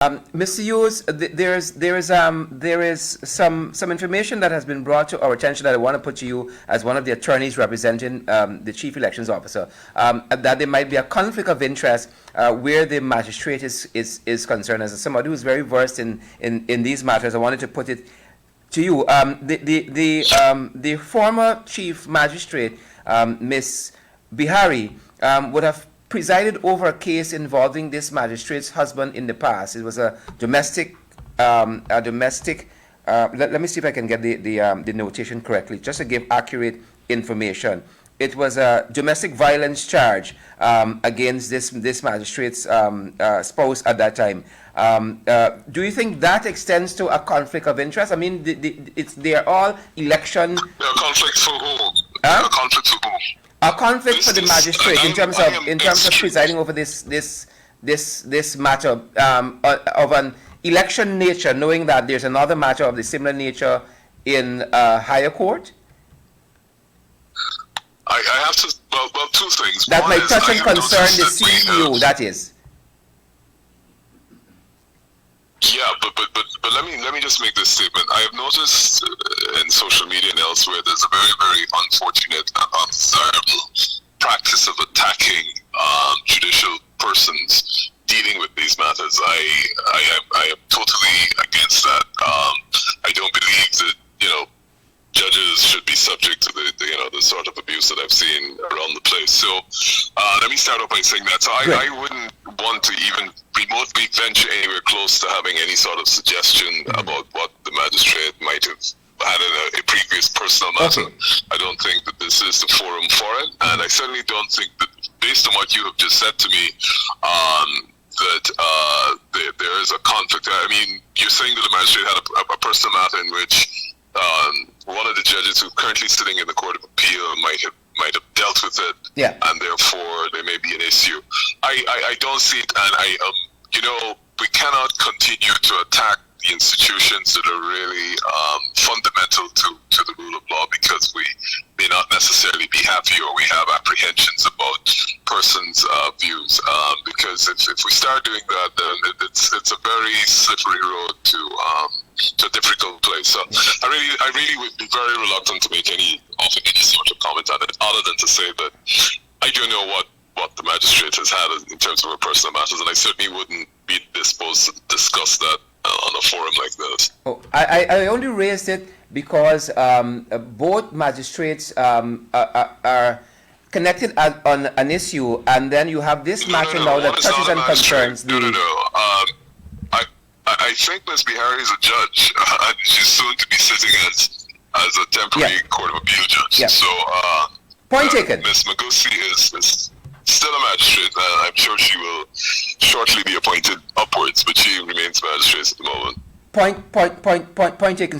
Mr. Hughes, there is some information that has been brought to our attention that I want to put to you as one of the attorneys representing the Chief Elections Officer, that there might be a conflict of interest where the magistrate is concerned. As somebody who's very versed in these matters, I wanted to put it to you. The former Chief Magistrate, Miss Bihari, would have presided over a case involving this magistrate's husband in the past. It was a domestic, let me see if I can get the notation correctly, just to give accurate information. It was a domestic violence charge against this magistrate's spouse at that time. Do you think that extends to a conflict of interest? I mean, they are all election. A conflict for whom? A conflict for whom? A conflict for the magistrate in terms of presiding over this matter of an election nature, knowing that there's another matter of the similar nature in higher court. I have to well two things. That might touch and concern the CEO. That is. Yeah, but let me just make this statement. I have noticed in social media and elsewhere there's a very, very unfortunate and undesirable practice of attacking judicial persons dealing with these matters. I am totally against that. I don't believe that judges should be subject to the sort of abuse that I've seen around the place. So let me start off by saying that. So I wouldn't want to even remotely venture anywhere close to having any sort of suggestion about what the magistrate might have had in a previous personal matter. I don't think that this is the forum for it, and I certainly don't think that, based on what you have just said to me, that there is a conflict. I mean, you're saying that the magistrate had a personal matter in which one of the judges who's currently sitting in the Court of Appeal might have dealt with it, and therefore there may be an issue. I don't see it, and we cannot continue to attack the institutions that are really fundamental to the rule of law because we may not necessarily be happy or we have apprehensions about persons' views. Because if we start doing that, then it's a very slippery road to a difficult place. So I really would be very reluctant to make any sort of comment on it, other than to say that I do know what the magistrate has had in terms of her personal matters, and I certainly wouldn't be disposed to discuss that on a forum like this. Oh, I only raised it because both magistrates are connected on an issue, and then you have this matter now that touches and concerns the. I think Ms. Bihari is a judge, and she's soon to be sitting as a temporary Court of Appeal judge. Yeah. So, point taken. Ms. Magusi is still a magistrate, and I'm sure she will shortly be appointed upwards, but she remains magistrate at the moment. Point taken.